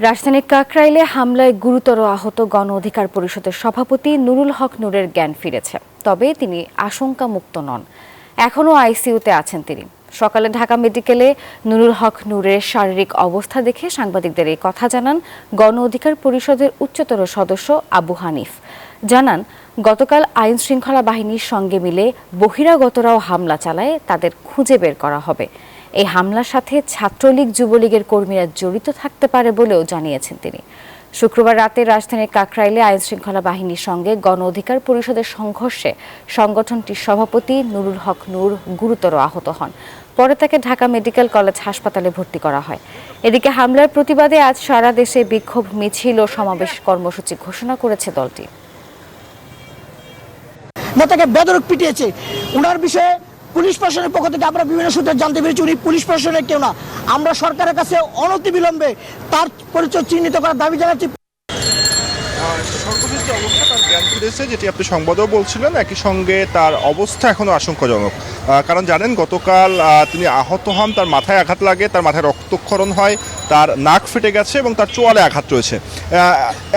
রাজধানীর কাকরাইলে হামলায় গুরুতর আহত গণ অধিকার পরিষদের সভাপতি নুরুল হক নূরের জ্ঞান ফিরেছে, তবে তিনি আশঙ্কামুক্ত নন। এখনও আইসিইউতে আছেন তিনি। সকালে ঢাকা মেডিকেলে নুরুল হক নূরের শারীরিক অবস্থা দেখে সাংবাদিকদের এই কথা জানান গণ অধিকার পরিষদের উচ্চতর সদস্য আবু হানিফ। জানান, গতকাল আইন শৃঙ্খলা বাহিনীর সঙ্গে মিলে বহিরাগতরাও হামলা চালায়, তাদের খুঁজে বের করা হবে। এই হামলার সাথে ছাত্রলীগ যুবলীগের কর্মীরা জড়িত থাকতে পারে বলেও জানিয়েছেন তিনি। শুক্রবার রাতে রাজধানীর কাকরাইলে আইন শৃঙ্খলা বাহিনীর সঙ্গে গণ অধিকার পরিষদের সংঘর্ষে সংগঠনটির সভাপতি নুরুল হক নূর গুরুতর আহত হন। পরে তাকে ঢাকা মেডিকেল কলেজ হাসপাতালে ভর্তি করা হয়। এদিকে হামলার প্রতিবাদে আজ সারা দেশে বিক্ষোভ মিছিল ও সমাবেশ কর্মসূচি ঘোষণা করেছে দলটি। নেতাকে বেদরক পিটিয়েছে, ওনার বিষয়ে পুলিশ প্রশাসনের পক্ষ থেকে আমরা বিভিন্ন সূত্রে জানতে পেরেছি উনি পুলিশ প্রশাসনের কেউ না। আমরা সরকারের কাছে অনতিবিলম্বে তার পরিচয় চিহ্নিত করার দাবি জানাচ্ছি। সর্বশেষ যে অবস্থা তার জ্ঞান ফিরেছে, যেটি আপনি সংবাদেও বলছিলেন, একই সঙ্গে তার অবস্থা এখনো আশঙ্কাজনক। কারণ জানেন, গতকাল তিনি আহত হন, তার মাথায় আঘাত লাগে, তার মাথায় রক্তক্ষরণ হয়, তার নাক ফেটে গেছে এবং তার চোয়ালে আঘাত রয়েছে।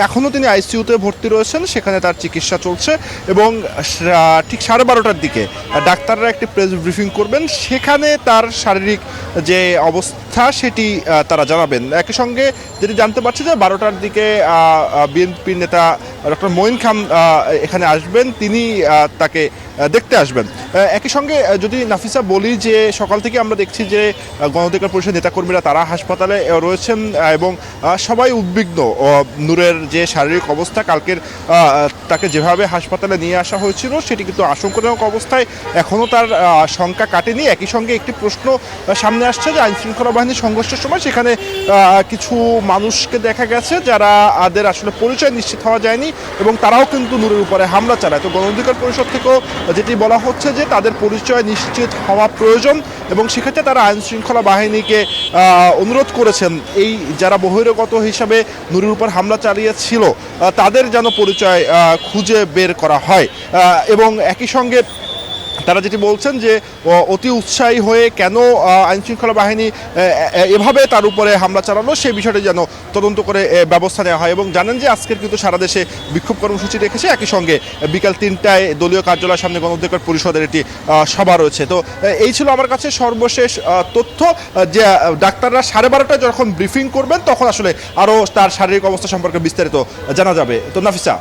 এখনও তিনি আইসিইউতে ভর্তি রয়েছেন, সেখানে তার চিকিৎসা চলছে এবং ঠিক 12:30টার দিকে ডাক্তাররা একটি প্রেস ব্রিফিং করবেন, সেখানে তার শারীরিক যে অবস্থা সেটি তারা জানাবেন। একই সঙ্গে যেটি জানতে পারছি যে 12টার দিকে বিএনপির নেতা ডক্টর মঈন খান এখানে আসবেন, তিনি তাকে দেখতে আসবেন। একই সঙ্গে যদি নাফিসা বলি যে সকাল থেকে আমরা দেখছি যে গণ অধিকার পরিষদের নেতাকর্মীরা তারা হাসপাতালে রয়েছেন এবং সবাই উদ্বিগ্ন নূরের যে শারীরিক অবস্থা। কালকের তাকে যেভাবে হাসপাতালে নিয়ে আসা হয়েছিল সেটি কিন্তু আশঙ্কাজনক অবস্থায়, এখনও তার শঙ্কা কাটেনি। একই সঙ্গে একটি প্রশ্ন সামনে আসছে যে আইন শৃঙ্খলা বাহিনীর সংঘর্ষের সময় সেখানে কিছু মানুষকে দেখা গেছে যারা আদের আসলে পরিচয় নিশ্চিত হওয়া যায়নি এবং তারাও কিন্তু নূরের উপরে হামলা চালায়। তো গণ অধিকার পরিষদ থেকেও যেটি বলা হচ্ছে যে তাদের পরিচয় নিশ্চিত হওয়া প্রয়োজন এবং সেক্ষেত্রে তারা আইন শৃঙ্খলা বাহিনীকে অনুরোধ করেছেন এই যারা বহিরাগত হিসাবে নূরের উপর হামলা চালিয়েছিল তাদের যেন পরিচয় খুঁজে বের করা হয়। এবং একই সঙ্গে তারা যেটি বলছেন যে অতি উৎসাহী হয়ে কেন আইন শৃঙ্খলা বাহিনী এভাবে তার উপরে হামলা চালানো, সেই বিষয়টি যেন তদন্ত করে ব্যবস্থা নেওয়া হয়। এবং জানেন যে আজকের কিন্তু সারা দেশে বিক্ষোভ কর্মসূচি রেখেছে। একই সঙ্গে বিকাল 3টায় দলীয় কার্যালয়ের সামনে গণ অধিকার পরিষদের একটি সভা রয়েছে। তো এই ছিল আমার কাছে সর্বশেষ তথ্য যে ডাক্তাররা 12:30টায় যখন ব্রিফিং করবেন তখন আসলে আরও তার শারীরিক অবস্থা সম্পর্কে বিস্তারিত জানা যাবে। তো নাফিসা।